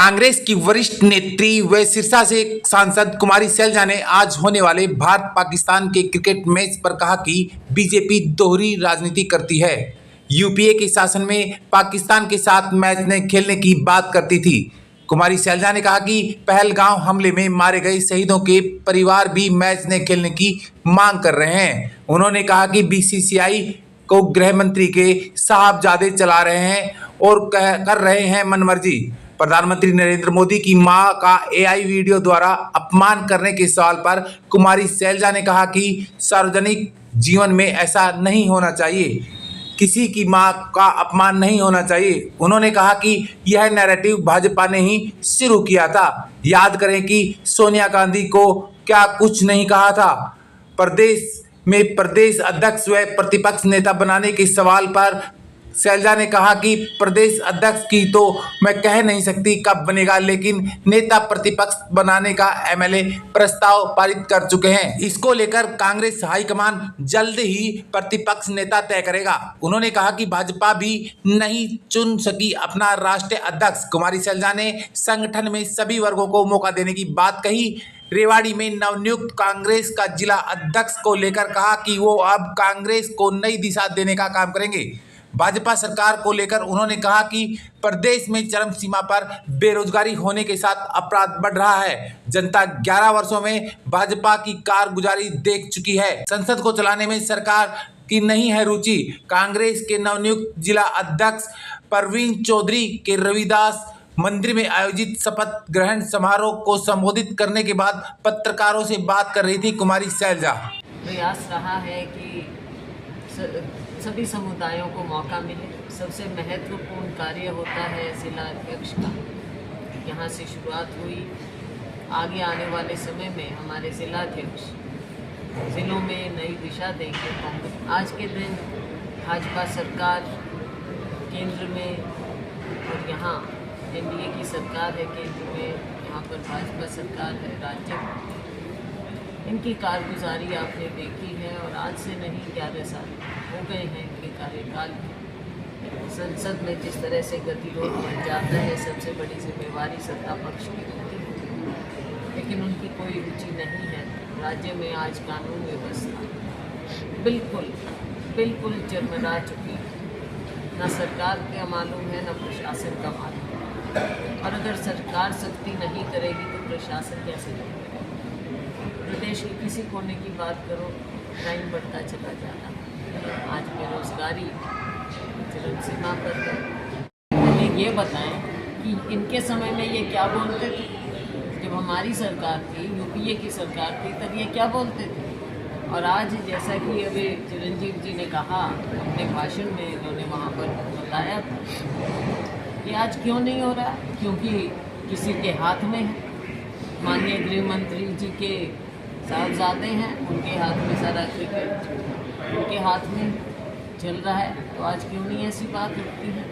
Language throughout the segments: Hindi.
कांग्रेस की वरिष्ठ नेत्री व सिरसा से सांसद कुमारी सैलजा ने आज होने वाले भारत पाकिस्तान के क्रिकेट मैच पर कहा कि बीजेपी दोहरी राजनीति करती है। यूपीए के शासन में पाकिस्तान के साथ मैच न खेलने की बात करती थी। कुमारी सैलजा ने कहा कि पहलगांव हमले में मारे गए शहीदों के परिवार भी मैच न खेलने की मांग कर रहे हैं। उन्होंने कहा कि बीसीसीआई को गृह मंत्री के साहबजादे चला रहे हैं और कर रहे हैं मनमर्जी। प्रधानमंत्री नरेंद्र मोदी की मां का एआई वीडियो द्वारा अपमान करने के सवाल पर कुमारी सैलजा ने कहा कि सार्वजनिक जीवन में ऐसा नहीं होना चाहिए, किसी की मां का अपमान नहीं होना चाहिए। उन्होंने कहा कि यह नैरेटिव भाजपा ने ही शुरू किया था। याद करें कि सोनिया गांधी को क्या कुछ नहीं कहा था। प्रदेश में प्रदेश अध्यक्ष व प्रतिपक्ष नेता बनाने के सवाल पर सैलजा ने कहा कि प्रदेश अध्यक्ष की तो मैं कह नहीं सकती कब बनेगा, लेकिन नेता प्रतिपक्ष बनाने का एमएलए प्रस्ताव पारित कर चुके हैं। इसको लेकर कांग्रेस हाईकमान जल्द ही प्रतिपक्ष नेता तय करेगा। उन्होंने कहा कि भाजपा भी नहीं चुन सकी अपना राष्ट्रीय अध्यक्ष। कुमारी सैलजा ने संगठन में सभी वर्गों को मौका देने की बात कही। रेवाड़ी में नवनियुक्त कांग्रेस का जिला अध्यक्ष को लेकर कहा कि वो अब कांग्रेस को नई दिशा देने का काम करेंगे। भाजपा सरकार को लेकर उन्होंने कहा कि प्रदेश में चरम सीमा पर बेरोजगारी होने के साथ अपराध बढ़ रहा है। जनता 11 वर्षों में भाजपा की कारगुजारी देख चुकी है। संसद को चलाने में सरकार की नहीं है रुचि। कांग्रेस के नवनियुक्त जिला अध्यक्ष परवीन चौधरी के रविदास मंदिर में आयोजित शपथ ग्रहण समारोह को संबोधित करने के बाद पत्रकारों से बात कर रही थी कुमारी सैलजा। प्रयास रहा है कि सभी समुदायों को मौका मिले। सबसे महत्वपूर्ण कार्य होता है जिला अध्यक्ष का। यहाँ से शुरुआत हुई। आगे आने वाले समय में हमारे जिला अध्यक्ष जिलों में नई दिशा देंगे। आज के दिन भाजपा सरकार केंद्र में और यहाँ एनडीए की सरकार है केंद्र में, यहाँ पर भाजपा सरकार है राज्य में। इनकी कारगुजारी आपने देखी है और आज से नहीं 11 साल हो गए हैं इनके कार्यकाल में। संसद में जिस तरह से गतिरोध बन जाता है, सबसे बड़ी जिम्मेवारी सत्ता पक्ष की होती है, लेकिन उनकी कोई रुचि नहीं है। राज्य में आज कानून व्यवस्था बिल्कुल चरमरा चुकी है। न सरकार का मालूम है, न प्रशासन का मालूम है। और अगर सरकार सख्ती नहीं करेगी तो प्रशासन कैसे करेगा? प्रदेश के किसी कोने की बात करो, क्राइम बढ़ता चला जा रहा है। आज बेरोजगारी चरम सीमा पर है। मुझे ये बताएं कि इनके समय में ये क्या बोलते थे? जब हमारी सरकार थी, यूपीए की सरकार थी, तब ये क्या बोलते थे? और आज जैसा कि अभी चिरंजीव जी ने कहा अपने भाषण में, इन्होंने वहाँ पर बताया था कि आज क्यों नहीं हो रहा? क्योंकि किसी के हाथ में है। माननीय गृह मंत्री जी के साहबजादे हैं, उनके हाथ में सारा क्रिकेट उनके हाथ में चल रहा है। तो आज क्यों नहीं ऐसी बात होती है?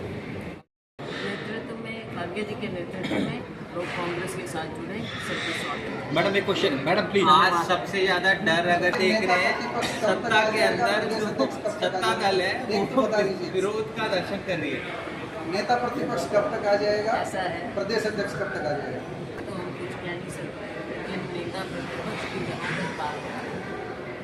नेतृत्व में, खड़गे जी के नेतृत्व में लोग कांग्रेस के साथ जुड़े। सबके स्वागत। मैडम एक क्वेश्चन, मैडम प्लीज। आज सबसे ज्यादा डर अगर देख रहे हैं सत्ता के अंदर जो सत्ता दल है वो विरोध का दर्शन कर रही है। नेता प्रतिपक्ष कब तक आ जाएगा? ऐसा है। प्रदेश अध्यक्ष कब तक आ जाएगा? तो हम कुछ कह नहीं सकते, लेकिन नेता प्रतिपक्ष की जहाँ तक बात है,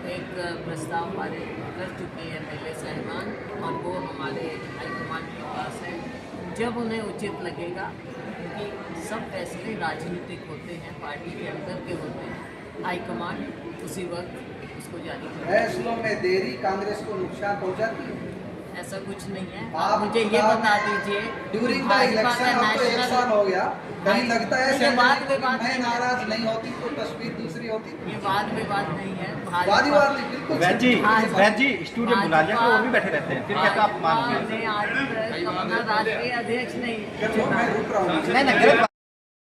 एक प्रस्ताव पारित कर चुके हैं एमएलए साहिबान, और वो हमारे हाईकमान के पास है। जब उन्हें उचित लगेगा, क्योंकि सब फैसले राजनीतिक होते हैं, पार्टी के अंदर के होते हैं, हाईकमान उसी वक्त उसको जारी करेगा। फैसलों में देरी कांग्रेस को नुकसान पहुंचाती है? ऐसा कुछ नहीं है। आप मुझे ये बता दीजिए, ड्यूरिंग द इलेक्शन अब तो 1 साल हो गया, कहीं लगता है ये बात में बात मैं नहीं है। नाराज नहीं होती तो तस्वीर दूसरी होती? ये बात में बात नहीं है। वादी वाद नहीं, बिल्कुल वैद जी, भाजपा- वैद जी स्टूडियो बुला लिया और भी बैठे रहते हैं, फिर क्या आप मान भाजपा ने आज तक अपना राष्ट्रीय अध्यक्ष नहीं देखो, मैं रुक रहा हूँ। नहीं गलत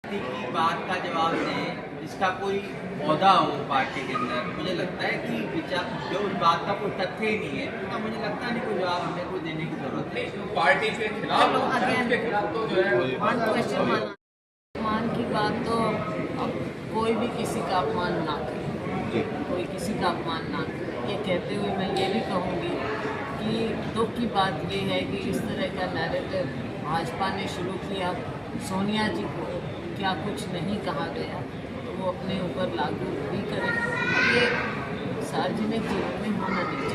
की बात का जवाब दें, जिसका कोई औहदा हो पार्टी के अंदर। मुझे लगता है कि विचार जो उस बात का कोई तथ्य ही नहीं है, तो मुझे लगता नहीं कोई जवाब हमें को देने की जरूरत है। पार्टी के खिलाफ उसके खिलाफ तो जो है वन क्वेश्चन अपमान की बात तो अब कोई भी किसी का अपमान ना करे, कोई किसी का अपमान ना करे। ये कहते हुए मैं ये भी कहूँगी कि दुख की बात ये है कि इस तरह का नैरेटिव भाजपा ने शुरू किया। सोनिया जी को क्या कुछ नहीं कहा गया तो वो अपने ऊपर लागू भी करें। ये सार्वजनिक जीवन में होना नहीं चाहिए।